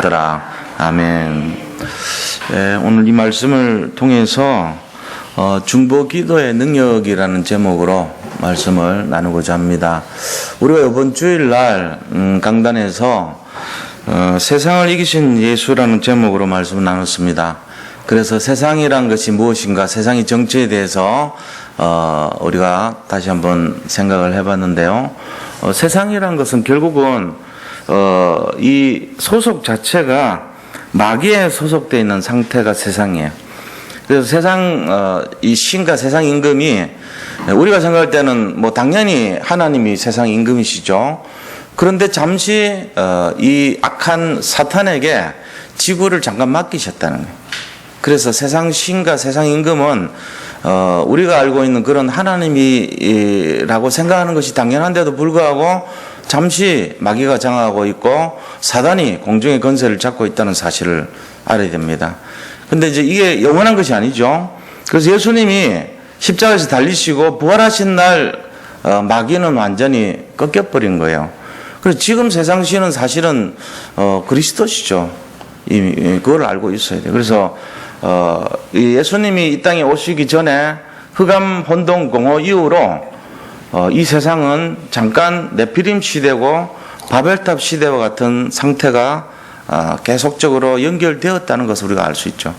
더라. 아멘. 네, 오늘 이 말씀을 통해서 중보 기도의 능력이라는 제목으로 말씀을 나누고자 합니다. 우리가 이번 주일날 강단에서 세상을 이기신 예수라는 제목으로 말씀을 나눴습니다. 그래서 세상이란 것이 무엇인가, 세상의 정체에 대해서 우리가 다시 한번 생각을 해봤는데요. 세상이란 것은 결국은 이 소속 자체가 마귀에 소속되어 있는 상태가 세상이에요. 그래서 세상 이 신과 세상 임금이 우리가 생각할 때는 뭐 당연히 하나님이 세상 임금이시죠. 그런데 잠시 이 악한 사탄에게 지구를 잠깐 맡기셨다는 거예요. 그래서 세상 신과 세상 임금은 우리가 알고 있는 그런 하나님이라고 생각하는 것이 당연한데도 불구하고 잠시 마귀가 장악하고 있고 사단이 공중의 권세를 잡고 있다는 사실을 알아야 됩니다. 근데 이제 이게 영원한 것이 아니죠. 그래서 예수님이 십자가에서 달리시고 부활하신 날 마귀는 완전히 꺾여버린 거예요. 그래서 지금 세상 신은 사실은 그리스도시죠. 이미 그걸 알고 있어야 돼요. 그래서 예수님이 이 땅에 오시기 전에 흑암 혼돈 공허 이후로 이 세상은 잠깐 네피림 시대고 바벨탑 시대와 같은 상태가 계속적으로 연결되었다는 것을 우리가 알 수 있죠.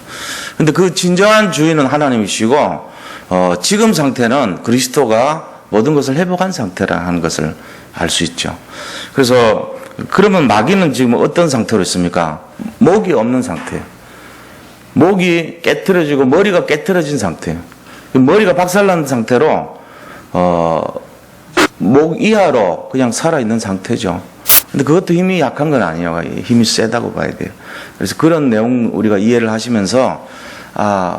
근데 그 진정한 주인은 하나님이시고 지금 상태는 그리스도가 모든 것을 회복한 상태라 하는 것을 알 수 있죠. 그래서 그러면 마귀는 지금 어떤 상태로 있습니까? 목이 없는 상태예요. 목이 깨트려지고 머리가 깨트려진 상태예요. 머리가 박살난 상태로 목 이하로 그냥 살아있는 상태죠. 근데 그것도 힘이 약한 건 아니에요. 힘이 세다고 봐야 돼요. 그래서 그런 내용 우리가 이해를 하시면서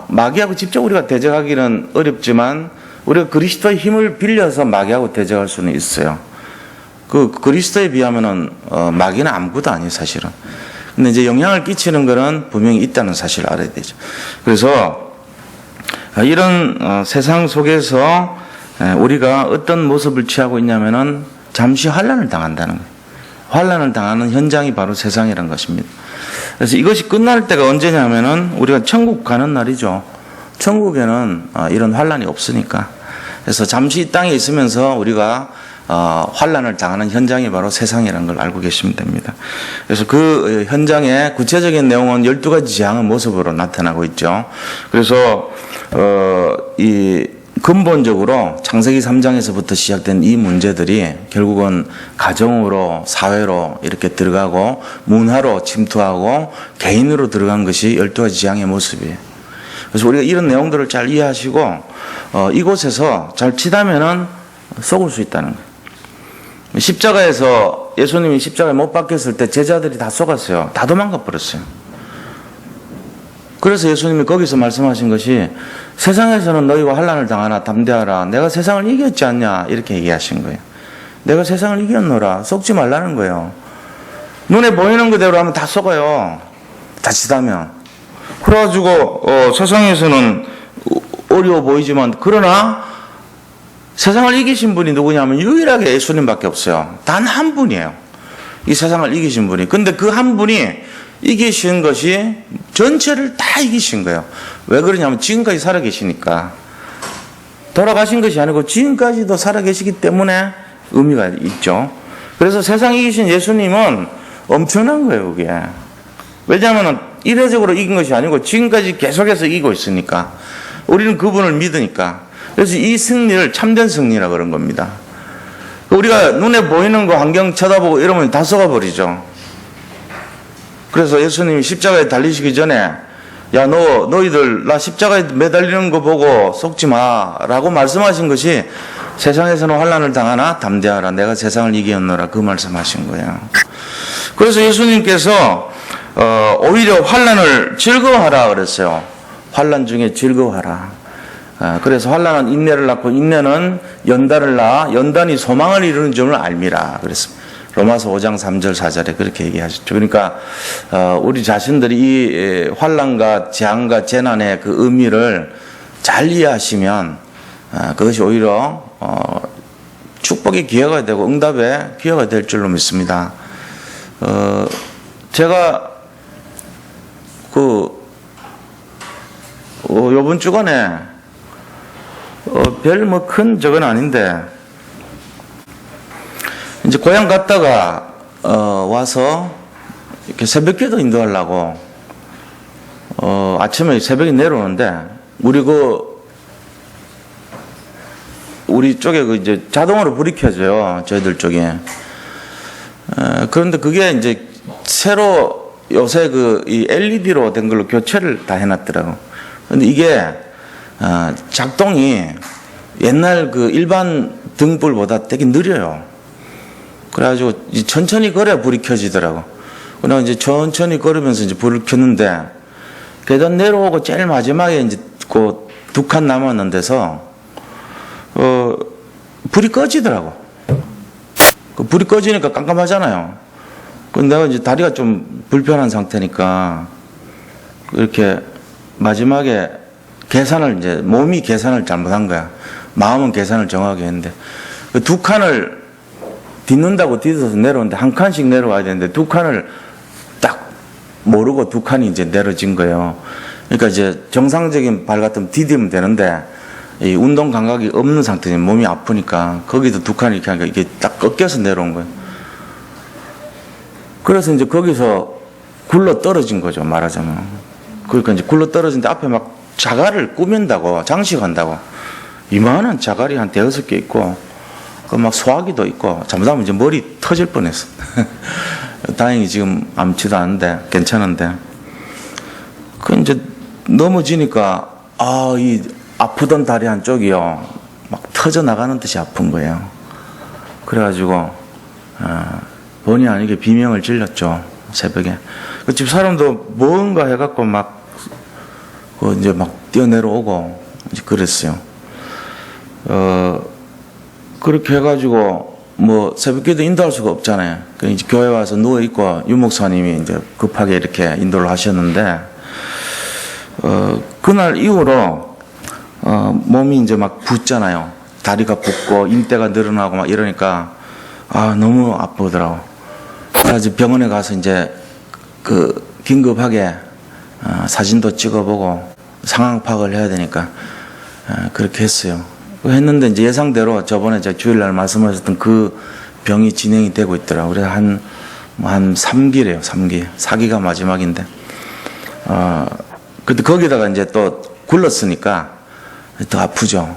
마귀하고 직접 우리가 대적하기는 어렵지만 우리가 그리스도의 힘을 빌려서 마귀하고 대적할 수는 있어요. 그 그리스도에 비하면은 마귀는 아무것도 아니에요, 사실은. 근데 이제 영향을 끼치는 거는 분명히 있다는 사실을 알아야 되죠. 그래서 이런 세상 속에서 우리가 어떤 모습을 취하고 있냐면은 잠시 환난을 당한다는 거예요. 환난을 당하는 현장이 바로 세상이라는 것입니다. 그래서 이것이 끝날 때가 언제냐면은 우리가 천국 가는 날이죠. 천국에는 이런 환난이 없으니까. 그래서 잠시 이 땅에 있으면서 우리가 환난을 당하는 현장이 바로 세상이라는 걸 알고 계시면 됩니다. 그래서 그 현장의 구체적인 내용은 12가지 재앙의 모습으로 나타나고 있죠. 그래서 이 근본적으로 창세기 3장에서부터 시작된 이 문제들이 결국은 가정으로 사회로 이렇게 들어가고 문화로 침투하고 개인으로 들어간 것이 12가지 재앙의 모습이에요. 그래서 우리가 이런 내용들을 잘 이해하시고 이곳에서 잘 치다면은 속을 수 있다는 거예요. 십자가에서 예수님이 십자가에 못 박혔을 때 제자들이 다 속았어요. 다 도망가 버렸어요. 그래서 예수님이 거기서 말씀하신 것이 세상에서는 너희가 환난을 당하나 담대하라. 내가 세상을 이겼지 않냐 이렇게 얘기하신 거예요. 내가 세상을 이겼노라. 속지 말라는 거예요. 눈에 보이는 그대로 하면 다 속아요. 자칫하면. 그래가지고 세상에서는 어려워 보이지만 그러나 세상을 이기신 분이 누구냐면 유일하게 예수님밖에 없어요. 단 한 분이에요. 이 세상을 이기신 분이. 근데 그 한 분이 이기신 것이 전체를 다 이기신 거예요. 왜 그러냐면 지금까지 살아계시니까. 돌아가신 것이 아니고 지금까지도 살아계시기 때문에 의미가 있죠. 그래서 세상 이기신 예수님은 엄청난 거예요, 그게. 왜냐하면 이례적으로 이긴 것이 아니고 지금까지 계속해서 이기고 있으니까. 우리는 그분을 믿으니까. 그래서 이 승리를 참된 승리라 그런 겁니다. 우리가 눈에 보이는 거 환경 쳐다보고 이러면 다 속아버리죠. 그래서 예수님이 십자가에 달리시기 전에 너희들 나 십자가에 매달리는 거 보고 속지 마라고 말씀하신 것이 세상에서는 환난을 당하나 담대하라. 내가 세상을 이기었노라. 그 말씀하신 거예요. 그래서 예수님께서 오히려 환난을 즐거워하라 그랬어요. 환난 중에 즐거워하라. 그래서 환난은 인내를 낳고 인내는 연단을 낳아 연단이 소망을 이루는 점을 알미라 그랬습니다. 로마서 5장 3절 4절에 그렇게 얘기하셨죠. 그러니까 우리 자신들이 이 환난과 재앙과 재난의 그 의미를 잘 이해하시면 그것이 오히려 축복의 기회가 되고 응답의 기회가 될 줄로 믿습니다. 제가 요번 주간에, 별 뭐 큰 적은 아닌데, 이제 고향 갔다가, 와서, 이렇게 새벽기도 인도하려고, 아침에 새벽에 내려오는데, 우리 쪽에 이제 자동으로 불이 켜져요. 저희들 쪽에. 그런데 그게 이제 새로 요새 이 LED로 된 걸로 교체를 다 해놨더라고. 근데 이게, 작동이 옛날 일반 등불보다 되게 느려요. 그래가지고 천천히 걸어야 불이 켜지더라고. 그러나 이제 천천히 걸으면서 이제 불을 켰는데, 계단 내려오고 제일 마지막에 이제 두 칸 남았는 데서, 불이 꺼지더라고. 불이 꺼지니까 깜깜하잖아요. 근데 내가 이제 다리가 좀 불편한 상태니까, 이렇게 마지막에 몸이 계산을 잘못한 거야. 마음은 계산을 정확하게 했는데, 두 칸을 딛는다고 딛어서 내려오는데, 한 칸씩 내려와야 되는데, 두 칸을 딱 모르고 두 칸이 이제 내려진 거예요. 그러니까 이제 정상적인 발 같으면 디디면 되는데, 이 운동 감각이 없는 상태에 몸이 아프니까, 거기도 두 칸이 이렇게 하니까 이게 딱 꺾여서 내려온 거예요. 그래서 이제 거기서 굴러 떨어진 거죠, 말하자면. 그러니까 이제 굴러 떨어진데 앞에 막 자갈을 꾸민다고, 장식한다고. 이만한 자갈이 한 5개 있고, 막 소화기도 있고, 잘못하면 이제 머리 터질 뻔했어. 다행히 지금 아무렇지도 않은데, 괜찮은데. 이제 넘어지니까, 이 아프던 다리 한쪽이요, 막 터져 나가는 듯이 아픈 거예요. 그래가지고, 본의 아니게 비명을 질렀죠, 새벽에. 집 사람도 뭔가 해갖고 이제 막 뛰어내려오고, 이제 그랬어요. 그렇게 해가지고, 새벽기도 인도할 수가 없잖아요. 이제 교회 와서 누워있고, 유목사님이 이제 급하게 이렇게 인도를 하셨는데, 그날 이후로, 몸이 이제 막 붓잖아요. 다리가 붓고, 인대가 늘어나고 막 이러니까, 너무 아프더라고. 그래서 병원에 가서 이제, 긴급하게, 사진도 찍어보고, 상황 파악을 해야 되니까, 그렇게 했어요. 했는데 이제 예상대로 저번에 제가 주일날 말씀하셨던 그 병이 진행이 되고 있더라고요. 그래서 한 3기래요, 3기. 4기가 마지막인데. 근데 거기다가 이제 또 굴렀으니까 더 아프죠.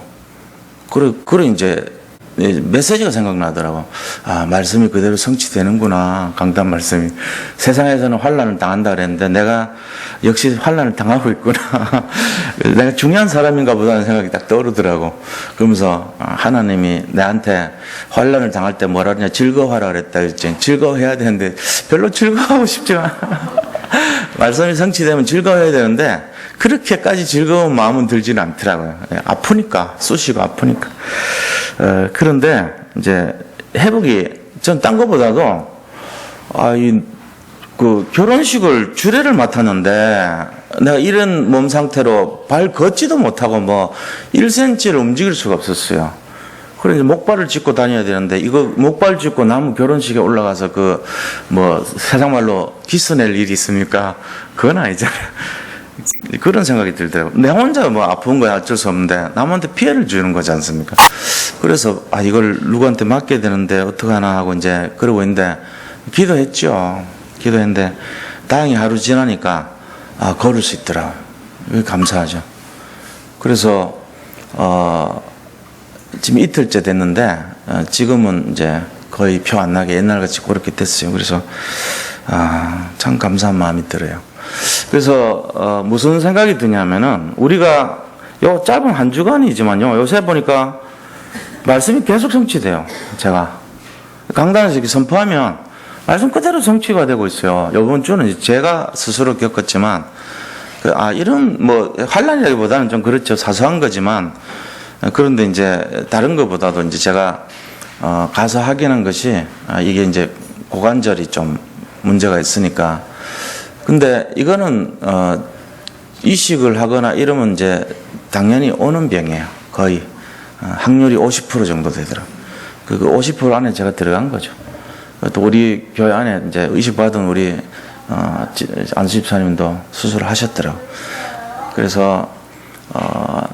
그래 이제 메시지가 생각나더라고. 말씀이 그대로 성취되는구나. 강단 말씀이. 세상에서는 환난을 당한다 그랬는데 내가 역시 환난을 당하고 있구나. 내가 중요한 사람인가 보다는 생각이 딱 떠오르더라고. 그러면서 하나님이 나한테 환난을 당할 때 뭐라 그러냐, 즐거워하라 그랬다 그랬지. 즐거워해야 되는데 별로 즐거워하고 싶지 않아. 말씀이 성취되면 즐거워해야 되는데 그렇게까지 즐거운 마음은 들지는 않더라고요. 아프니까, 쑤시고 아프니까. 그런데 이제 회복이 전 딴 것보다도 결혼식을 주례를 맡았는데 내가 이런 몸 상태로 발 걷지도 못하고 1cm를 움직일 수가 없었어요. 그래서 이제 목발을 짚고 다녀야 되는데 이거 목발 짚고 나무 결혼식에 올라가서 세상 말로 기스 낼 일이 있습니까? 그건 아니잖아요. 그런 생각이 들더라고요. 내 혼자 아픈 거야 어쩔 수 없는데 남한테 피해를 주는 거지 않습니까? 그래서 이걸 누구한테 맡겨야 되는데 어떡하나 하고 이제 그러고 있는데 기도했죠. 기도했는데 다행히 하루 지나니까 걸을 수 있더라고요. 감사하죠. 그래서 지금 이틀째 됐는데 지금은 이제 거의 표 안 나게 옛날같이 그렇게 됐어요. 그래서 참 감사한 마음이 들어요. 그래서 무슨 생각이 드냐면은 우리가 요 짧은 한 주간이지만요, 요새 보니까 말씀이 계속 성취돼요. 제가 강단에서 이렇게 선포하면 말씀 그대로 성취가 되고 있어요. 이번 주는 이제 제가 스스로 겪었지만 이런 환란이라기보다는 좀 그렇죠. 사소한 거지만 그런데 이제 다른 것보다도 이제 제가 가서 확인한 것이 이게 이제 고관절이 좀 문제가 있으니까. 근데 이거는 이식을 하거나 이러면 이제 당연히 오는 병이에요. 거의 확률이 50% 정도 되더라고요. 그 50% 안에 제가 들어간 거죠. 또 우리 교회 안에 이제 의식 받은 우리 안수 집사님도 수술을 하셨더라고. 그래서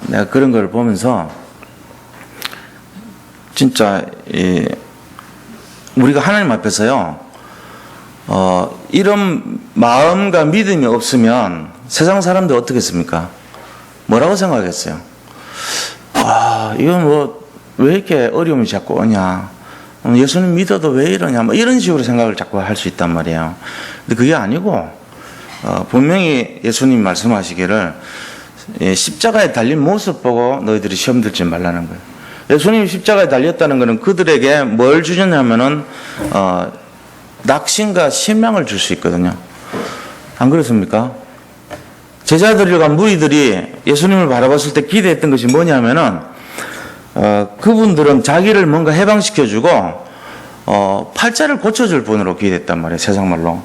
내가 그런 걸 보면서 진짜 우리가 하나님 앞에서요 이런 마음과 믿음이 없으면 세상 사람들 어떻겠습니까? 뭐라고 생각했어요? 이건 뭐 왜 이렇게 어려움이 자꾸 오냐? 예수님 믿어도 왜 이러냐? 뭐 이런 식으로 생각을 자꾸 할 수 있단 말이에요. 근데 그게 아니고 분명히 예수님 말씀하시기를 십자가에 달린 모습 보고 너희들이 시험 들지 말라는 거예요. 예수님이 십자가에 달렸다는 것은 그들에게 뭘 주셨냐면은 낙심과 실망을 줄 수 있거든요. 안 그렇습니까? 제자들과 무리들이 예수님을 바라봤을 때 기대했던 것이 뭐냐면은 그분들은 자기를 뭔가 해방시켜주고 팔자를 고쳐줄 분으로 기대했단 말이에요. 세상 말로.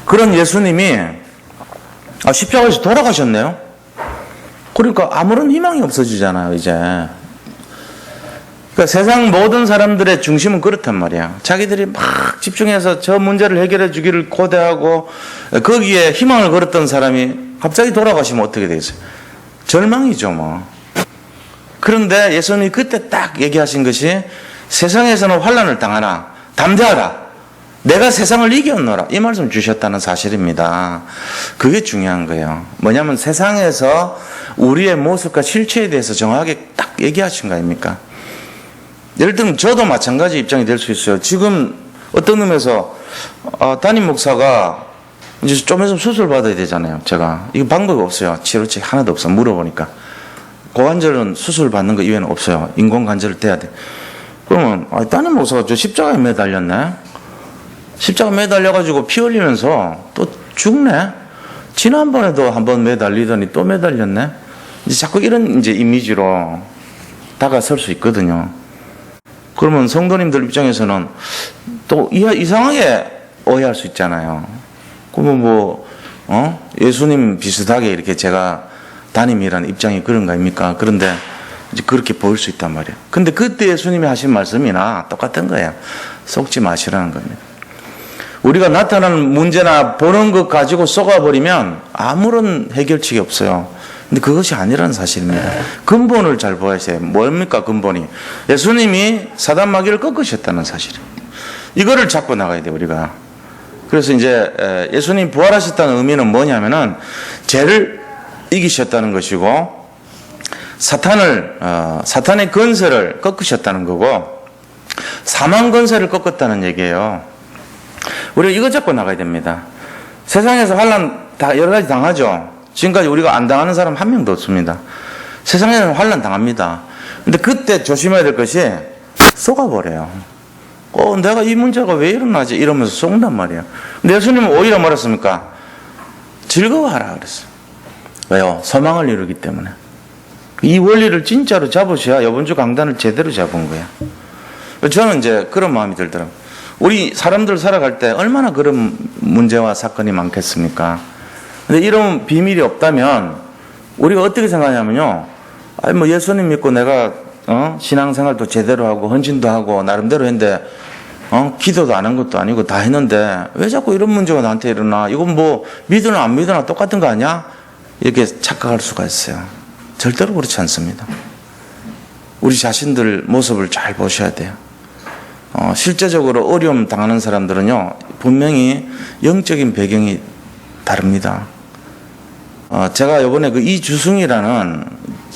그런 예수님이 십자가에서 돌아가셨네요. 그러니까 아무런 희망이 없어지잖아요, 이제. 그러니까 세상 모든 사람들의 중심은 그렇단 말이야. 자기들이 막 집중해서 저 문제를 해결해 주기를 고대하고 거기에 희망을 걸었던 사람이 갑자기 돌아가시면 어떻게 되겠어요? 절망이죠, 뭐. 그런데 예수님이 그때 딱 얘기하신 것이 세상에서는 환난을 당하나 담대하라. 내가 세상을 이겼노라. 이 말씀 주셨다는 사실입니다. 그게 중요한 거예요. 뭐냐면 세상에서 우리의 모습과 실체에 대해서 정확하게 딱 얘기하신 거 아닙니까? 예를 들면 저도 마찬가지 입장이 될 수 있어요. 지금 어떤 의미에서 담임 목사가 이제 좀 있으면 수술 받아야 되잖아요. 제가 이거 방법이 없어요. 치료책 하나도 없어. 물어보니까 고관절은 수술 받는 거 이외에는 없어요. 인공 관절을 떼야 돼. 그러면 담임 목사가 저 십자가에 매달렸네. 십자가 매달려가지고 피 흘리면서 또 죽네. 지난번에도 한번 매달리더니 또 매달렸네. 이제 자꾸 이런 이제 이미지로 다가설 수 있거든요. 그러면 성도님들 입장에서는 또 이상하게 오해할 수 있잖아요. 그러면 예수님 비슷하게 이렇게 제가 담임이라는 입장이 그런 거 아닙니까? 그런데 이제 그렇게 보일 수 있단 말이에요. 근데 그때 예수님이 하신 말씀이나 똑같은 거예요. 속지 마시라는 겁니다. 우리가 나타나는 문제나 보는 것 가지고 쏘가버리면 아무런 해결책이 없어요. 근데 그것이 아니라는 사실입니다. 근본을 잘 보아야죠. 뭡니까 근본이? 예수님이 사단 마귀를 꺾으셨다는 사실이에요. 이거를 잡고 나가야 돼요, 우리가. 그래서 이제 예수님 부활하셨다는 의미는 뭐냐면은 죄를 이기셨다는 것이고 사탄의 건설을 꺾으셨다는 거고 사망 건설을 꺾었다는 얘기예요. 우리가 이거 잡고 나가야 됩니다. 세상에서 환난 다 여러 가지 당하죠. 지금까지 우리가 안 당하는 사람 한 명도 없습니다. 세상에는 환난 당합니다. 근데 그때 조심해야 될 것이 속아버려요. 내가 이 문제가 왜 일어나지? 이러면서 속는단 말이에요. 근데 예수님은 오히려 뭐랬습니까? 즐거워하라 그랬어요. 왜요? 소망을 이루기 때문에. 이 원리를 진짜로 잡으셔야 이번 주 강단을 제대로 잡은 거예요. 저는 이제 그런 마음이 들더라고요. 우리 사람들 살아갈 때 얼마나 그런 문제와 사건이 많겠습니까? 근데 이런 비밀이 없다면 우리가 어떻게 생각하냐면요. 뭐 예수님 믿고 내가 신앙생활도 제대로 하고 헌신도 하고 나름대로 했는데 기도도 안 한 것도 아니고 다 했는데 왜 자꾸 이런 문제가 나한테 일어나? 이건 뭐 믿으나 안 믿으나 똑같은 거 아니야? 이렇게 착각할 수가 있어요. 절대로 그렇지 않습니다. 우리 자신들 모습을 잘 보셔야 돼요. 실제적으로 어려움 당하는 사람들은요, 분명히 영적인 배경이 다릅니다. 제가 이번에 그 이주승이라는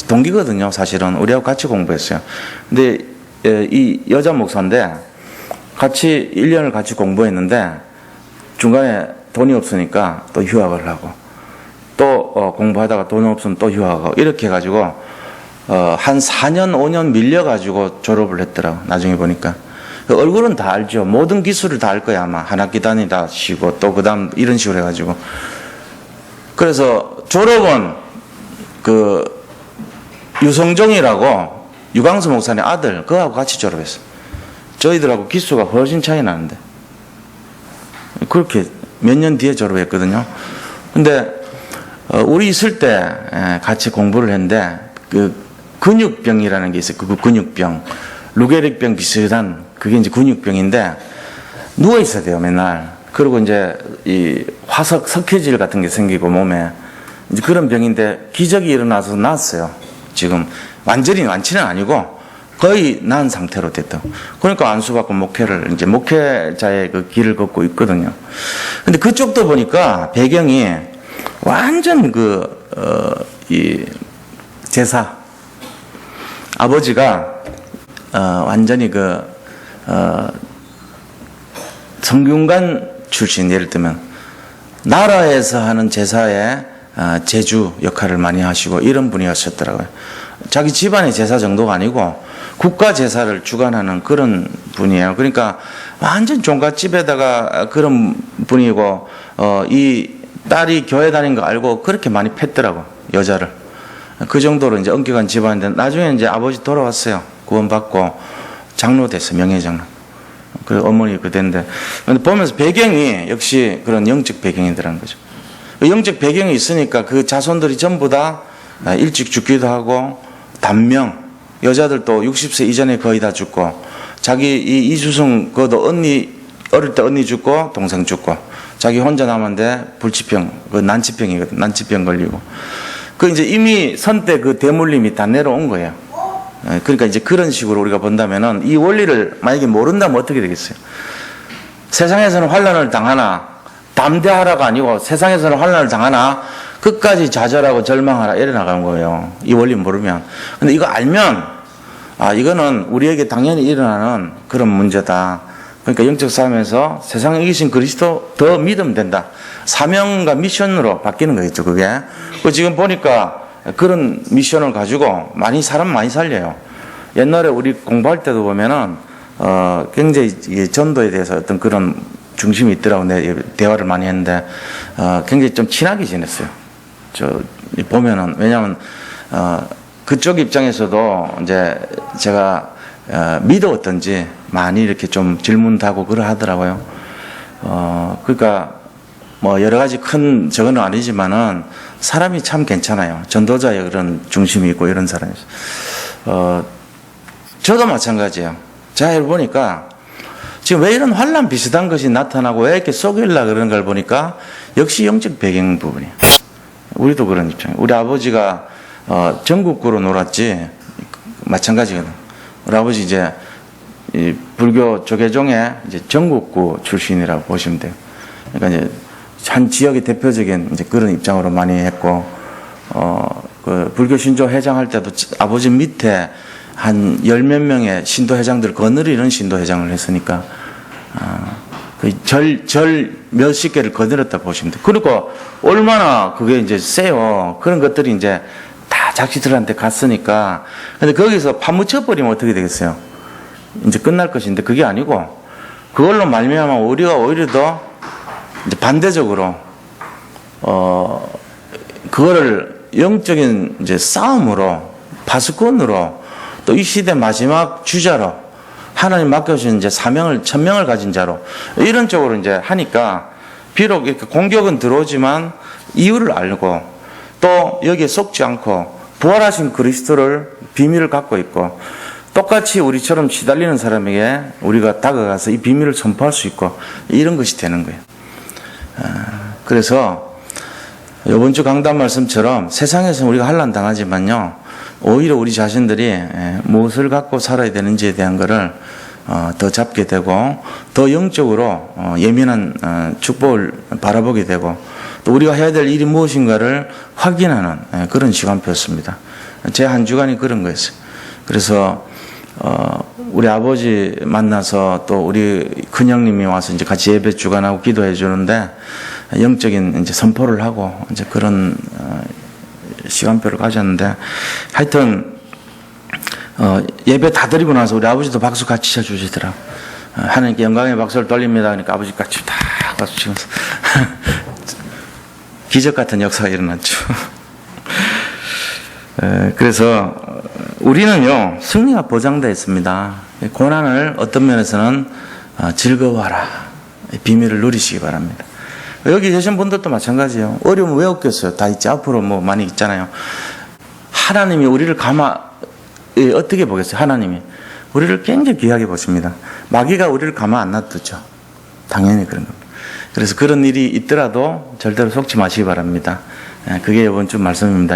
동기거든요, 사실은. 우리하고 같이 공부했어요. 근데 이 여자 목사인데 같이 1년을 같이 공부했는데 중간에 돈이 없으니까 또 휴학을 하고 또 공부하다가 돈 없으면 또 휴학하고 이렇게 해가지고 한 4년 5년 밀려가지고 졸업을 했더라고. 나중에 보니까 얼굴은 다 알죠. 모든 기술을 다 알 거야 아마. 한 학기 다니다 쉬고 또 그 다음 이런 식으로 해가지고. 그래서 졸업은 그 유성종이라고 유광수 목사님 아들 그하고 같이 졸업했어. 저희들하고 기수가 훨씬 차이 나는데 그렇게 몇 년 뒤에 졸업했거든요. 근데 우리 있을 때 같이 공부를 했는데 그 근육병이라는 게 있어요. 그 근육병 루게릭병 비슷한 그게 이제 근육병인데 누워 있어야 돼요, 맨날. 그리고 이제 이 화석 석회질 같은 게 생기고 몸에 이제 그런 병인데 기적이 일어나서 나았어요. 지금 완전히 완치는 아니고 거의 나은 상태로 됐다. 그러니까 안수받고 목회를 이제 목회자의 그 길을 걷고 있거든요. 근데 그쪽도 보니까 배경이 완전 이 제사 아버지가 완전히 성균관 출신, 예를 들면 나라에서 하는 제사에 제주 역할을 많이 하시고 이런 분이었었더라고요. 자기 집안의 제사 정도가 아니고 국가 제사를 주관하는 그런 분이에요. 그러니까 완전 종갓집에다가 그런 분이고 이 딸이 교회 다닌 거 알고 그렇게 많이 팼더라고, 여자를. 그 정도로 이제 엄격한 집안인데 나중에 이제 아버지 돌아왔어요. 구원받고 장로 됐어요, 명예장로. 그 어머니 그대인데, 근데 보면서 배경이 역시 그런 영적 배경이더라는 거죠. 영적 배경이 있으니까 그 자손들이 전부 다 일찍 죽기도 하고, 단명, 여자들도 60세 이전에 거의 다 죽고, 자기 이 이수성 그도 언니 어릴 때 언니 죽고 동생 죽고, 자기 혼자 남았는데 불치병, 그 난치병이거든, 난치병 걸리고. 그 이제 이미 선때 그 대물림이 다 내려온 거예요. 그러니까 이제 그런 식으로 우리가 본다면은 이 원리를 만약에 모른다면 어떻게 되겠어요? 세상에서는 환난을 당하나 담대하라가 아니고 세상에서는 환난을 당하나 끝까지 좌절하고 절망하라 이래 나가는 거예요. 이 원리 모르면. 근데 이거 알면 이거는 우리에게 당연히 일어나는 그런 문제다. 그러니까 영적 싸움에서 세상에 이기신 그리스도 더 믿으면 된다. 사명과 미션으로 바뀌는 거겠죠, 그게. 지금 보니까 그런 미션을 가지고 사람 많이 살려요. 옛날에 우리 공부할 때도 보면은, 굉장히 전도에 대해서 어떤 그런 중심이 있더라고. 대화를 많이 했는데, 굉장히 좀 친하게 지냈어요. 보면은, 왜냐면, 그쪽 입장에서도 이제 제가, 믿어왔던지 많이 이렇게 좀 질문도 하고 그러 하더라고요. 그러니까, 여러 가지 큰 저거는 아니지만은 사람이 참 괜찮아요. 전도자의 그런 중심이 있고 이런 사람이죠. 저도 마찬가지예요. 자, 보니까 지금 왜 이런 환난 비슷한 것이 나타나고 왜 이렇게 속일라 그러는 걸 보니까 역시 영적 배경 부분이에요. 우리도 그런 입장이에요. 우리 아버지가 전국구로 놀았지 마찬가지거든. 우리 아버지 이제 이 불교 조계종의 이제 전국구 출신이라고 보시면 돼요. 그러니까 이제 한 지역의 대표적인 이제 그런 입장으로 많이 했고, 그 불교 신도 회장할 때도 아버지 밑에 한 10몇 명의 신도 회장들 거느리는 신도 회장을 했으니까, 절 몇십 개를 거느렸다 보시면 돼요. 그리고 얼마나 그게 이제 세요. 그런 것들이 이제 다 자식들한테 갔으니까. 근데 거기서 파묻혀버리면 어떻게 되겠어요? 이제 끝날 것인데 그게 아니고, 그걸로 말미암아 우리가 오히려 더 이제 반대적으로 그거를 영적인 이제 싸움으로, 파수꾼으로, 또 이 시대 마지막 주자로 하나님 맡겨주신 이제 사명을, 천명을 가진 자로 이런 쪽으로 이제 하니까 비록 이렇게 공격은 들어오지만 이유를 알고 또 여기에 속지 않고 부활하신 그리스도를 비밀을 갖고 있고 똑같이 우리처럼 시달리는 사람에게 우리가 다가가서 이 비밀을 선포할 수 있고 이런 것이 되는 거예요. 그래서 이번 주 강단 말씀처럼 세상에서 우리가 환난 당하지만요, 오히려 우리 자신들이 무엇을 갖고 살아야 되는지에 대한 것을 더 잡게 되고 더 영적으로 예민한 축복을 바라보게 되고 또 우리가 해야 될 일이 무엇인가를 확인하는 그런 시간표였습니다. 제 한 주간이 그런 거였어요. 그래서 우리 아버지 만나서 또 우리 큰형님이 와서 이제 같이 예배 주관하고 기도해 주는데 영적인 이제 선포를 하고 이제 그런 시간표를 가졌는데 하여튼 예배 다 드리고 나서 우리 아버지도 박수 같이 쳐주시더라고. 하나님께 영광의 박수를 돌립니다. 그러니까 아버지 같이 다 박수 치면서 기적 같은 역사가 일어났죠. 그래서 우리는요 승리가 보장되어 있습니다. 고난을 어떤 면에서는 즐거워하라, 비밀을 누리시기 바랍니다. 여기 계신 분들도 마찬가지예요. 어려우면 왜 없겠어요? 다 있지. 앞으로 뭐 많이 있잖아요. 하나님이 우리를 어떻게 보겠어요? 하나님이 우리를 굉장히 귀하게 보십니다. 마귀가 우리를 가만 안 놔두죠. 당연히 그런 겁니다. 그래서 그런 일이 있더라도 절대로 속지 마시기 바랍니다. 그게 이번 주 말씀입니다.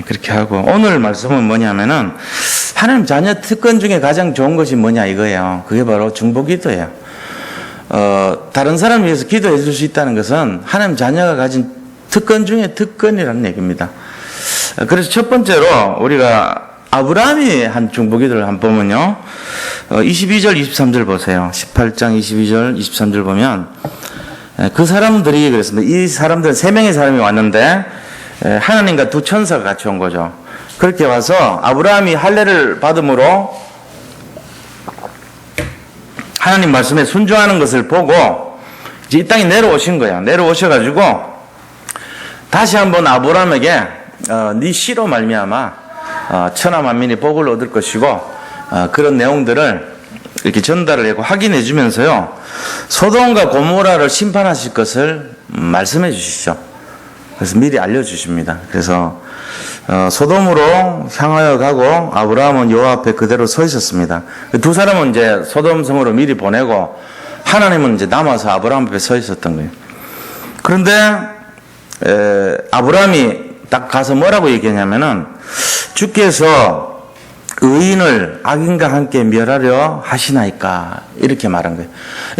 그렇게 하고 오늘 말씀은 뭐냐면은 하나님 자녀 특권 중에 가장 좋은 것이 뭐냐 이거예요. 그게 바로 중보기도예요. 다른 사람을 위해서 기도해 줄 수 있다는 것은 하나님 자녀가 가진 특권 중에 특권이라는 얘기입니다. 그래서 첫 번째로 우리가 아브라함이 한 중보기도를 한번 보면요. 22절 23절 보세요. 18장 22절 23절 보면 그 사람들이 그랬습니다. 이 사람들은 3명의 사람이 왔는데 하나님과 두 천사가 같이 온 거죠. 그렇게 와서 아브라함이 할례를 받음으로 하나님 말씀에 순종하는 것을 보고 이제 이 땅에 내려오신 거예요. 내려오셔가지고 다시 한번 아브라함에게 네 씨로 말미암아 천하 만민이 복을 얻을 것이고 그런 내용들을 이렇게 전달을 하고 확인해 주면서요. 소돔과 고모라를 심판하실 것을 말씀해 주시죠. 그래서 미리 알려주십니다. 그래서 소돔으로 향하여 가고 아브라함은 여호와 앞에 그대로 서 있었습니다. 두 사람은 이제 소돔 성으로 미리 보내고 하나님은 이제 남아서 아브라함 앞에 서 있었던 거예요. 그런데 아브라함이 딱 가서 뭐라고 얘기하냐면은 주께서 의인을 악인과 함께 멸하려 하시나이까 이렇게 말한 거예요.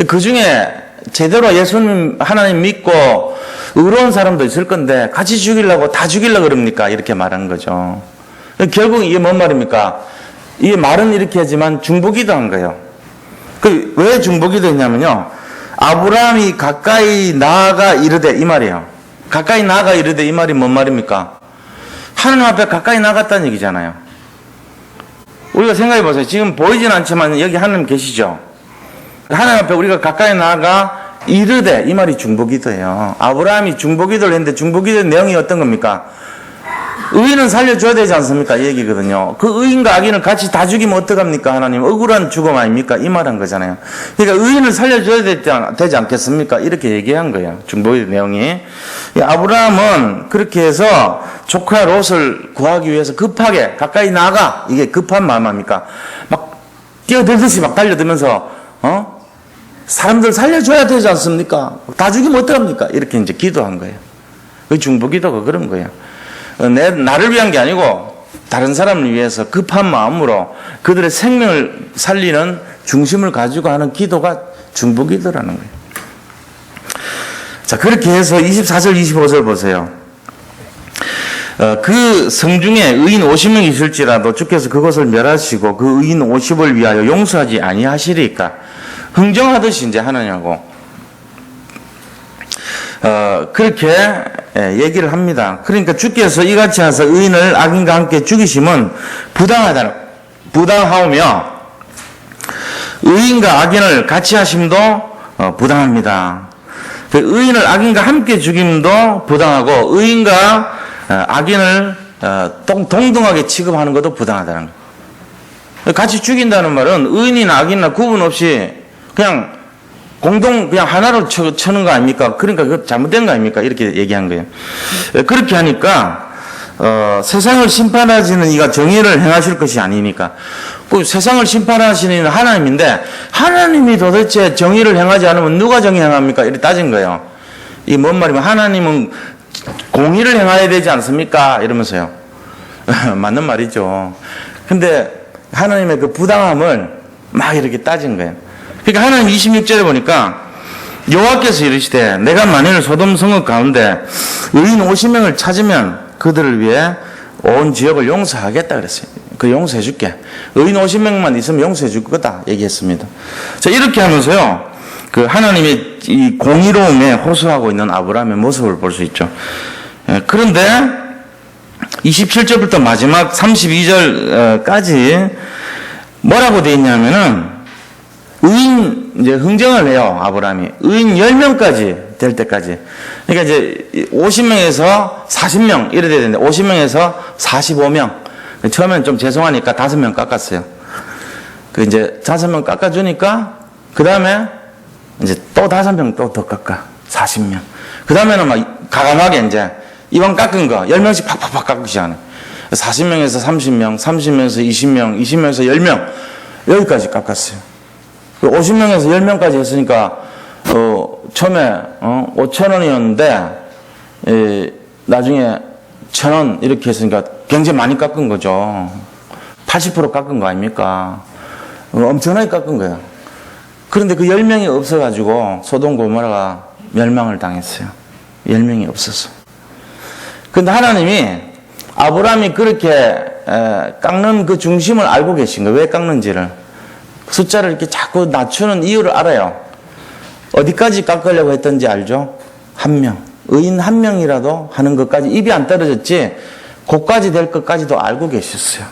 그 중에 제대로 예수님 하나님 믿고 의로운 사람도 있을 건데 같이 죽이려고 다 죽이려고 그럽니까? 이렇게 말한 거죠. 결국 이게 뭔 말입니까? 이 말은 이렇게 하지만 중보기도 한 거예요. 왜 중보기도 했냐면요. 아브라함이 가까이 나아가 이르되 이 말이에요. 가까이 나아가 이르되 이 말이 뭔 말입니까? 하나님 앞에 가까이 나갔다는 얘기잖아요. 우리가 생각해 보세요. 지금 보이진 않지만 여기 하나님 계시죠? 하나님 앞에 우리가 가까이 나아가 이르되 이 말이 중보기도예요. 아브라함이 중보기도를 했는데 중보기도의 내용이 어떤 겁니까? 의인은 살려줘야 되지 않습니까? 이 얘기거든요. 그 의인과 악인을 같이 다 죽이면 어떡합니까? 하나님 억울한 죽음 아닙니까? 이 말한 거잖아요. 그러니까 의인을 살려줘야 되지 않겠습니까? 이렇게 얘기한 거예요. 중보기도 내용이. 아브라함은 그렇게 해서 조카 롯을 구하기 위해서 급하게 가까이 나가. 이게 급한 마음 아닙니까? 막 뛰어들듯이 막 달려들면서 사람들 살려줘야 되지 않습니까? 다 죽이면 어떡합니까? 이렇게 이제 기도한 거예요. 그 중보기도가 그런 거예요. 나를 위한 게 아니고 다른 사람을 위해서 급한 마음으로 그들의 생명을 살리는 중심을 가지고 하는 기도가 중보기도라는 거예요. 자, 그렇게 해서 24절 25절 보세요. 그 성중에 의인 50명이 있을지라도 주께서 그것을 멸하시고 그 의인 50을 위하여 용서하지 아니하시리까. 흥정하듯이 이제 하느냐고. 그렇게 얘기를 합니다. 그러니까 주께서 이같이 하사 의인을 악인과 함께 죽이심은 부당하오며 의인과 악인을 같이 하심도 부당합니다. 의인을 악인과 함께 죽임도 부당하고 의인과 악인을 동등하게 취급하는 것도 부당하다는 거예요. 같이 죽인다는 말은 의인이나 악인이나 구분 없이 그냥 하나로 쳐는 거 아닙니까? 그러니까 그거 잘못된 거 아닙니까? 이렇게 얘기한 거예요. 그렇게 하니까, 세상을 심판하시는 이가 정의를 행하실 것이 아니니까. 그 세상을 심판하시는 이는 하나님인데, 하나님이 도대체 정의를 행하지 않으면 누가 정의 행합니까? 이렇게 따진 거예요. 이게 뭔 말이면 하나님은 공의를 행해야 되지 않습니까? 이러면서요. 맞는 말이죠. 근데 하나님의 그 부당함을 막 이렇게 따진 거예요. 그러니까 하나님 26절에 보니까 여호와께서 이르시되 내가 만일 소돔 성읍 가운데 의인 50명을 찾으면 그들을 위해 온 지역을 용서하겠다 그랬어요. 그 용서해 줄게. 의인 50명만 있으면 용서해 줄 거다 얘기했습니다. 자, 이렇게 하면서요. 그 하나님의 이 공의로움에 호소하고 있는 아브라함의 모습을 볼 수 있죠. 그런데 27절부터 마지막 32절까지 뭐라고 되어 있냐면은 의인 이제 흥정을 해요. 아브라함이 의인 10명까지 될 때까지. 그러니까 이제 50명에서 40명 이래 돼야 되는데 50명에서 45명. 처음엔 좀 죄송하니까 5명 깎았어요. 그 이제 5명 깎아주니까 그 다음에 이제 또 5명 또 더 깎아 40명. 그 다음에는 막 가감하게 이제 이왕 깎은 거 10명씩 팍팍팍 깎기 시작하네. 40명에서 30명, 30명에서 20명, 20명에서 10명 여기까지 깎았어요. 50명에서 10명까지 했으니까 처음에 5,000원이었는데 나중에 1,000원 이렇게 했으니까 굉장히 많이 깎은 거죠. 80% 깎은 거 아닙니까? 엄청나게 깎은 거예요. 그런데 그 10명이 없어가지고 소돔 고모라가 멸망을 당했어요. 10명이 없었어. 그런데 하나님이 아브라함이 그렇게 깎는 그 중심을 알고 계신 거예요. 왜 깎는지를. 숫자를 이렇게 자꾸 낮추는 이유를 알아요. 어디까지 깎으려고 했던지 알죠? 1명. 의인 1명이라도 하는 것까지 입이 안 떨어졌지, 그까지 될 것까지도 알고 계셨어요.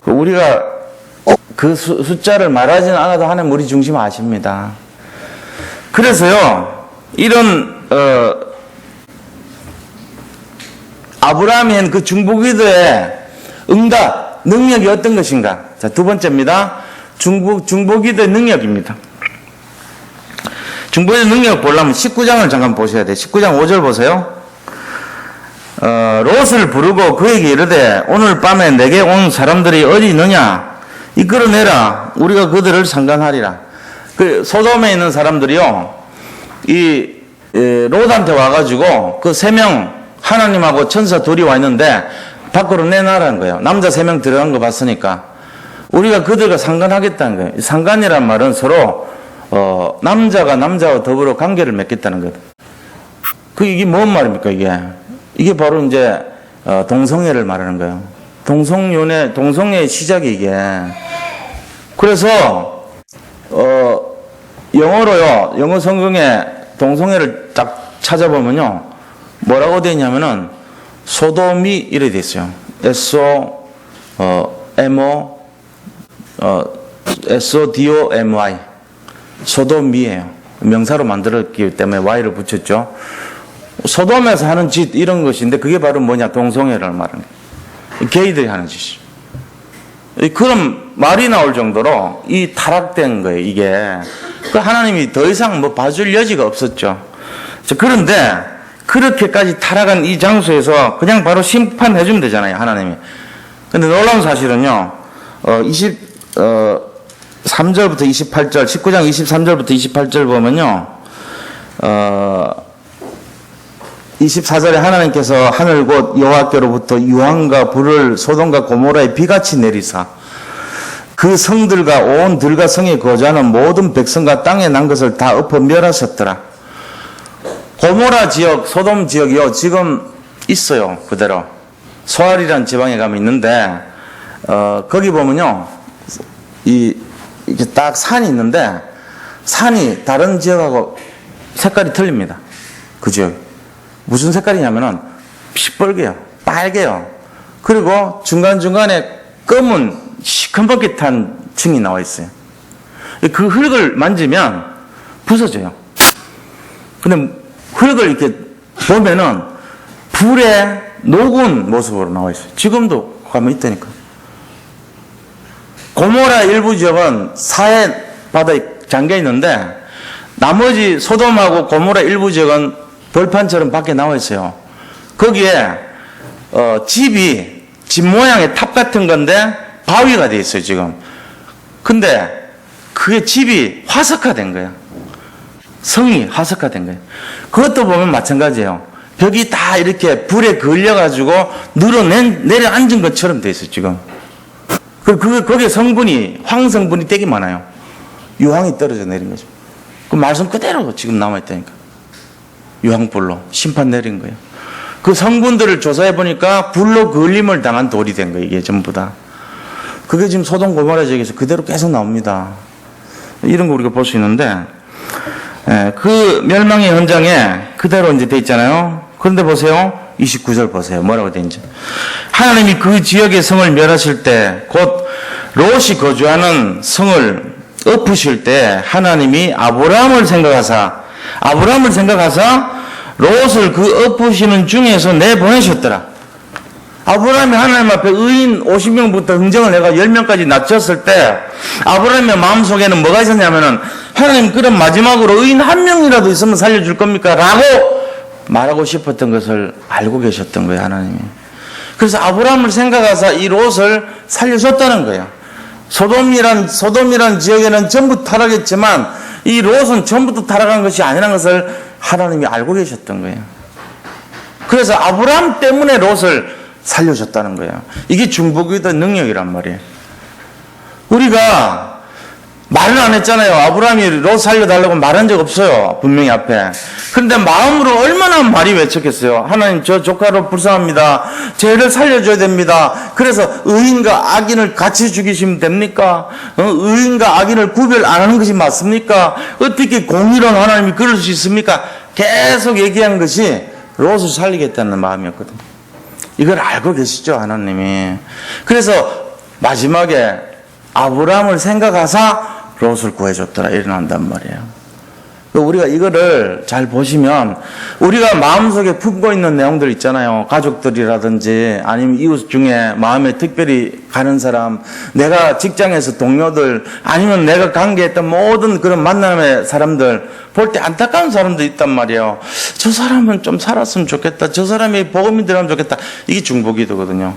우리가 그 숫자를 말하지는 않아도 하나님 우리 중심 아십니다. 그래서요, 이런, 아브라함이 한 그 중보기도의 응답, 능력이 어떤 것인가? 자, 두 번째입니다. 중보기도의 능력입니다. 중보기도 능력 보려면 19장을 잠깐 보셔야 돼요. 19장 5절 보세요. 롯을 부르고 그에게 이르되 오늘 밤에 내게 온 사람들이 어디 있느냐? 이끌어내라. 우리가 그들을 상관하리라. 그 소돔에 있는 사람들이요, 이 롯한테 와가지고 그 3명 하나님하고 천사 둘이 와 있는데 밖으로 내놔라는 거예요. 남자 3명 들어간 거 봤으니까 우리가 그들과 상관하겠다는 거예요. 상관이란 말은 서로 남자가 남자와 더불어 관계를 맺겠다는 거예요. 이게 뭔 말입니까, 이게 바로 이제 동성애를 말하는 거예요. 동성애의 시작이 이게. 그래서 영어로요, 영어 성경에 동성애를 딱 찾아보면요, 뭐라고 되어 있냐면은 소돔이 이래 돼 있어요. SODOMY. 소돔이에요. 명사로 만들었기 때문에 Y를 붙였죠. 소돔에서 하는 짓, 이런 것인데, 그게 바로 뭐냐? 동성애를 말하는 거예요. 게이들이 하는 짓이죠. 그런 말이 나올 정도로 이 타락된 거예요, 이게. 그 하나님이 더 이상 뭐 봐줄 여지가 없었죠. 그런데 그렇게까지 타락한 이 장소에서 그냥 바로 심판해주면 되잖아요, 하나님이. 근데 놀라운 사실은요, 3절부터 28절, 19장 23절부터 28절 보면요, 24절에 하나님께서 하늘 곧 여호와께로부터 유황과 불을 소돔과 고모라에 비같이 내리사 그 성들과 온 들과 성에 거주하는 모든 백성과 땅에 난 것을 다 엎어 멸하셨더라. 고모라 지역, 소돔 지역이요, 지금 있어요, 그대로. 소알이라는 지방에 가면 있는데, 거기 보면요, 이렇게 딱 산이 있는데, 산이 다른 지역하고 색깔이 틀립니다. 그 지역. 무슨 색깔이냐면은, 시뻘개요. 빨개요. 그리고 중간중간에 검은 시커멓게 탄 층이 나와 있어요. 그 흙을 만지면 부서져요. 근데 흙을 이렇게 보면은 불에 녹은 모습으로 나와 있어요. 지금도 가면 있다니까. 고모라 일부 지역은 사해 바다에 잠겨 있는데, 나머지 소돔하고 고모라 일부 지역은 벌판처럼 밖에 나와 있어요. 거기에 집 모양의 탑 같은 건데 바위가 돼 있어요, 지금. 근데 그게 집이 화석화된 거예요. 성이 화석화된 거예요. 그것도 보면 마찬가지예요. 벽이 다 이렇게 불에 걸려가지고 내려앉은 것처럼 돼 있어요, 지금. 거기에 성분이, 황성분이 되게 많아요. 유황이 떨어져 내린 거죠. 그 말씀 그대로 지금 남아있다니까. 유황불로 심판 내린 거예요. 그 성분들을 조사해 보니까 불로 걸림을 당한 돌이 된 거예요, 이게 전부 다. 그게 지금 소돔 고모라 지역에서 그대로 계속 나옵니다. 이런 거 우리가 볼 수 있는데, 그 멸망의 현장에 그대로 이제 돼 있잖아요. 그런데 보세요. 29절 보세요. 뭐라고 돼 있는지. 하나님이 그 지역의 성을 멸하실 때, 곧 롯이 거주하는 성을 엎으실 때, 하나님이 아브라함을 생각하사 롯을 그 엎으시는 중에서 내보내셨더라. 아브라함이 하나님 앞에 의인 50명부터 흥정을 해가 10명까지 낮췄을 때 아브라함의 마음속에는 뭐가 있었냐면은, 하나님 그럼 마지막으로 의인 1명이라도 있으면 살려줄 겁니까? 라고 말하고 싶었던 것을 알고 계셨던 거예요, 하나님이. 그래서 아브라함을 생각하사 이 롯을 살려줬다는 거예요. 소돔이란 지역에는 전부 타락했지만 이 롯은 처음부터 타락한 것이 아니라는 것을 하나님이 알고 계셨던 거예요. 그래서 아브라함 때문에 롯을 살려줬다는 거예요. 이게 중보기도의 능력이란 말이에요. 우리가 말은 안 했잖아요. 아브라함이 롯 살려달라고 말한 적 없어요. 분명히 앞에. 그런데 마음으로 얼마나 많이 외쳤겠어요. 하나님, 저 조카로 불쌍합니다. 쟤를 살려줘야 됩니다. 그래서 의인과 악인을 같이 죽이시면 됩니까? 의인과 악인을 구별 안 하는 것이 맞습니까? 어떻게 공의로운 하나님이 그럴 수 있습니까? 계속 얘기한 것이 롯을 살리겠다는 마음이었거든요. 이걸 알고 계시죠, 하나님이. 그래서 마지막에 아브라함을 생각하사 롯을 구해줬더라 일어난단 말이에요. 우리가 이거를 잘 보시면 우리가 마음속에 품고 있는 내용들 있잖아요. 가족들이라든지 아니면 이웃 중에 마음에 특별히 가는 사람, 내가 직장에서 동료들, 아니면 내가 관계했던 모든 그런 만남의 사람들 볼 때 안타까운 사람도 있단 말이에요. 저 사람은 좀 살았으면 좋겠다. 저 사람이 복음이 들어가면 좋겠다. 이게 중보기도거든요.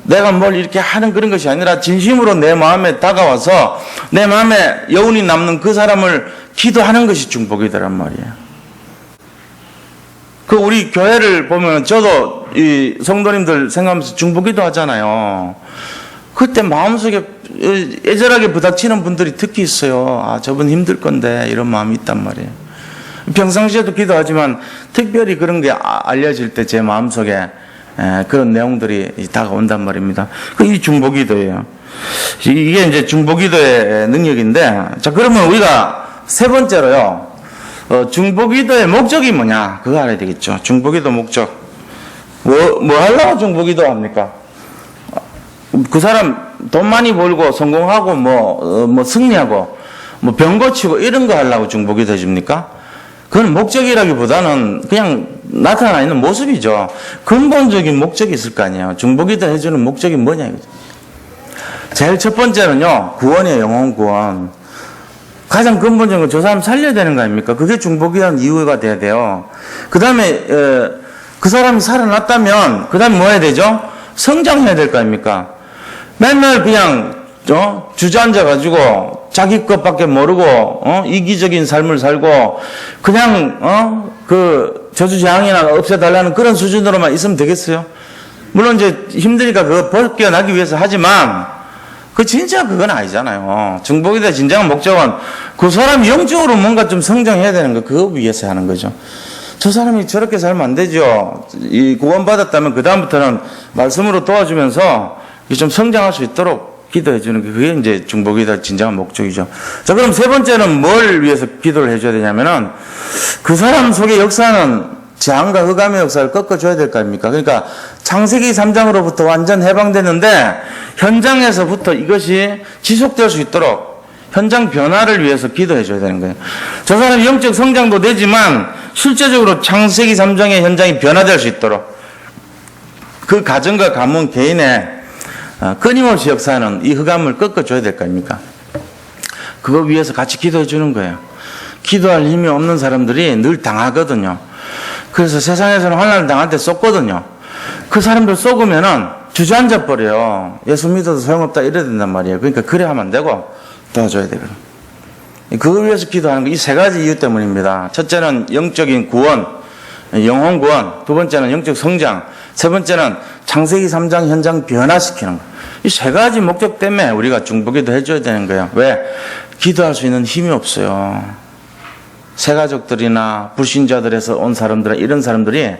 내가 뭘 이렇게 하는 그런 것이 아니라 진심으로 내 마음에 다가와서 내 마음에 여운이 남는 그 사람을 기도하는 것이 중보기도란 말이에요. 그 우리 교회를 보면 저도 이 성도님들 생각하면서 중보기도 하잖아요. 그때 마음속에 애절하게 부닥치는 분들이 특히 있어요. 아, 저분 힘들 건데 이런 마음이 있단 말이에요. 평상시에도 기도하지만 특별히 그런 게 알려질 때 제 마음속에 그런 내용들이 다가온단 말입니다. 이 중보기도예요. 이게 이제 중보기도의 능력인데, 자, 그러면 우리가 세 번째로요, 중보기도의 목적이 뭐냐? 그거 알아야 되겠죠. 중보기도 목적. 뭐 하려고 중보기도 합니까? 그 사람 돈 많이 벌고 성공하고 뭐 승리하고 뭐 병 고치고 이런 거 하려고 중보기도 해줍니까? 그건 목적이라기보다는 그냥 나타나 있는 모습이죠. 근본적인 목적이 있을 거 아니에요. 중보기도 해주는 목적이 뭐냐 이거죠. 제일 첫 번째는요, 구원이에요. 영혼 구원. 가장 근본적인 건 저 사람 살려야 되는 거 아닙니까? 그게 중보기도한 이유가 돼야 돼요. 그 다음에 그 사람이 살아났다면 그 다음에 뭐 해야 되죠? 성장해야 될 거 아닙니까? 맨날 그냥 주저앉아 가지고 자기 것밖에 모르고 이기적인 삶을 살고 그냥 그 저주재앙이나 없애달라는 그런 수준으로만 있으면 되겠어요? 물론 이제 힘드니까 그거 벗겨나기 위해서 하지만 그 진짜 그건 아니잖아요. 중보기도의 진정한 목적은 그 사람이 영적으로 뭔가 좀 성장해야 되는 거, 그거 위해서 하는 거죠. 저 사람이 저렇게 살면 안 되죠. 이 구원받았다면 그 다음부터는 말씀으로 도와주면서 좀 성장할 수 있도록 기도해 주는 게, 그게 이제 중보기도의 진정한 목적이죠. 자, 그럼 세 번째는 뭘 위해서 기도를 해줘야 되냐면은 그 사람 속에 역사는 재앙과 흑암의 역사를 꺾어줘야 될 거 아닙니까? 그러니까 창세기 3장으로부터 완전 해방됐는데 현장에서부터 이것이 지속될 수 있도록 현장 변화를 위해서 기도해 줘야 되는 거예요. 저 사람이 영적 성장도 되지만 실제적으로 창세기 3장의 현장이 변화될 수 있도록 그 가정과 가문 개인의 끊임없이 역사는 이 흑암을 꺾어줘야 될 거 아닙니까? 그거 위해서 같이 기도해 주는 거예요. 기도할 힘이 없는 사람들이 늘 당하거든요. 그래서 세상에서는 환난을 당할 때 쏟거든요. 그 사람들 쏟으면은 주저앉아 버려요. 예수 믿어도 소용없다 이래야 된단 말이에요. 그러니까 그래 하면 안 되고 도와줘야 되거든요. 그걸 위해서 기도하는 거, 이 세 가지 이유 때문입니다. 첫째는 영적인 구원, 영혼 구원. 두 번째는 영적 성장. 세 번째는 창세기 3장 현장 변화시키는 거. 이 세 가지 목적 때문에 우리가 중보기도 해줘야 되는 거예요. 왜? 기도할 수 있는 힘이 없어요. 새가족들이나 불신자들에서 온 사람들, 이런 사람들이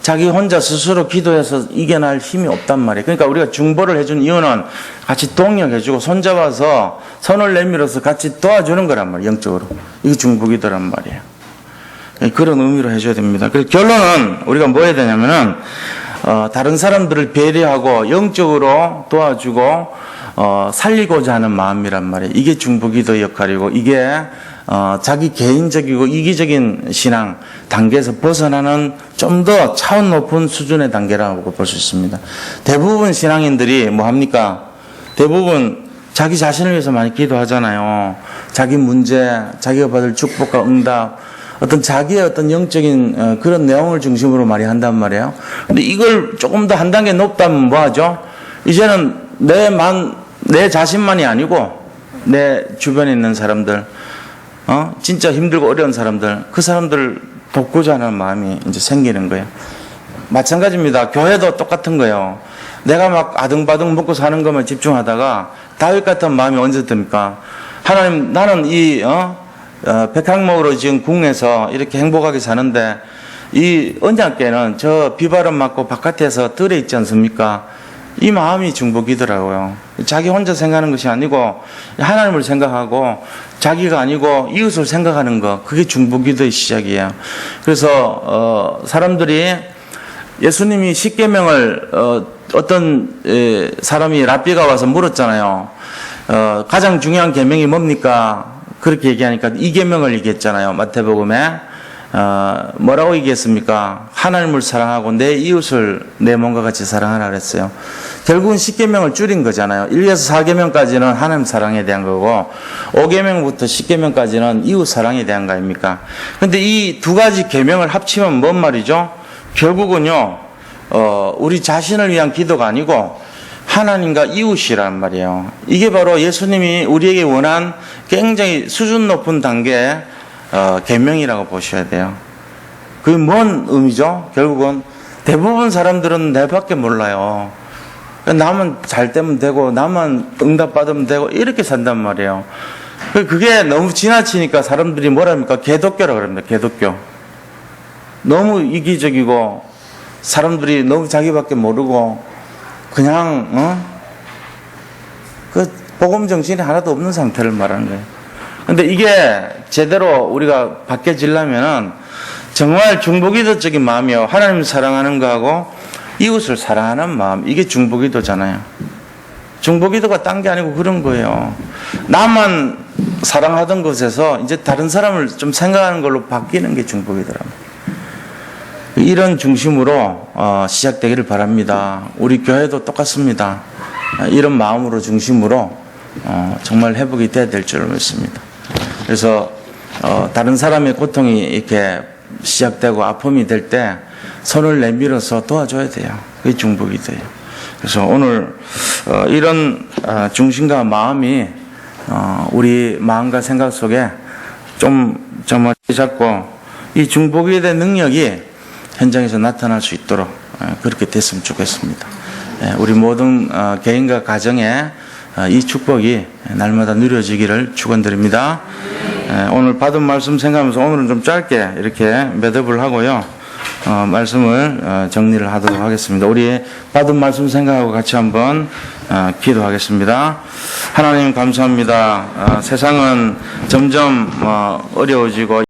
자기 혼자 스스로 기도해서 이겨낼 힘이 없단 말이에요. 그러니까 우리가 중보를 해준 이유는 같이 동력해주고 손잡아서 손을 내밀어서 같이 도와주는 거란 말이에요. 영적으로. 이게 중보기도란 말이에요. 그런 의미로 해줘야 됩니다. 그래서 결론은 우리가 뭐 해야 되냐면은 다른 사람들을 배려하고 영적으로 도와주고 살리고자 하는 마음이란 말이에요. 이게 중보기도의 역할이고, 이게 자기 개인적이고 이기적인 신앙 단계에서 벗어나는 좀 더 차원 높은 수준의 단계라고 볼 수 있습니다. 대부분 신앙인들이 뭐 합니까? 대부분 자기 자신을 위해서 많이 기도하잖아요. 자기 문제, 자기가 받을 축복과 응답, 어떤 자기의 어떤 영적인 그런 내용을 중심으로 많이 한단 말이에요. 근데 이걸 조금 더 한 단계 높다면 뭐 하죠? 이제는 내 자신만이 아니고 내 주변에 있는 사람들, 진짜 힘들고 어려운 사람들, 그 사람들 돕고자 하는 마음이 이제 생기는 거예요. 마찬가지입니다. 교회도 똑같은 거예요. 내가 막 아등바등 먹고 사는 것만 집중하다가 다윗 같은 마음이 언제 듭니까? 하나님, 나는 이 백향목으로 지금 궁에서 이렇게 행복하게 사는데 이 언약궤는 저 비바람 맞고 바깥에서 들에 있지 않습니까? 이 마음이 중보기도라고요. 자기 혼자 생각하는 것이 아니고 하나님을 생각하고 자기가 아니고 이웃을 생각하는 것, 그게 중보기도의 시작이에요. 그래서 사람들이 예수님이 십계명을 어떤 사람이 랍비가 와서 물었잖아요. 가장 중요한 계명이 뭡니까? 그렇게 얘기하니까 이 계명을 얘기했잖아요. 마태복음에 뭐라고 얘기했습니까? 하나님을 사랑하고 내 이웃을 내 몸과 같이 사랑하라 그랬어요. 결국은 10계명을 줄인 거잖아요. 1에서 4계명까지는 하나님 사랑에 대한 거고 5계명부터 10계명까지는 이웃 사랑에 대한 거 아닙니까? 근데 이 두 가지 계명을 합치면 뭔 말이죠? 결국은요, 우리 자신을 위한 기도가 아니고 하나님과 이웃이란 말이에요. 이게 바로 예수님이 우리에게 원한 굉장히 수준 높은 단계의 계명이라고 보셔야 돼요. 그게 뭔 의미죠? 결국은 대부분 사람들은 내밖에 몰라요. 나만 잘 되면 되고 나만 응답받으면 되고 이렇게 산단 말이에요. 그게 너무 지나치니까 사람들이 뭐라 합니까? 개독교라고 그럽니다. 개독교. 너무 이기적이고 사람들이 너무 자기밖에 모르고 그냥 그 복음 정신이 하나도 없는 상태를 말하는 거예요. 근데 이게 제대로 우리가 바뀌어지려면은 정말 중보기도적인 마음이요. 하나님 사랑하는 거하고 이웃을 사랑하는 마음. 이게 중보기도잖아요. 중보기도가 딴 게 아니고 그런 거예요. 나만 사랑하던 것에서 이제 다른 사람을 좀 생각하는 걸로 바뀌는 게 중보기도랍니다. 이런 중심으로 시작되기를 바랍니다. 우리 교회도 똑같습니다. 이런 마음으로 중심으로 정말 회복이 돼야 될 줄 믿습니다. 그래서 다른 사람의 고통이 이렇게 시작되고 아픔이 될 때 손을 내밀어서 도와줘야 돼요. 그게 중보기도예요. 그래서 오늘 이런 중심과 마음이 우리 마음과 생각 속에 좀 정말 잡고 이 중보기도의 능력이 현장에서 나타날 수 있도록 그렇게 됐으면 좋겠습니다. 우리 모든 개인과 가정에 이 축복이 날마다 누려지기를 축원드립니다. 오늘 받은 말씀 생각하면서 오늘은 좀 짧게 이렇게 매듭을 하고요. 말씀을 정리를 하도록 하겠습니다. 우리 받은 말씀 생각하고 같이 한번 기도하겠습니다. 하나님 감사합니다. 세상은 점점 어려워지고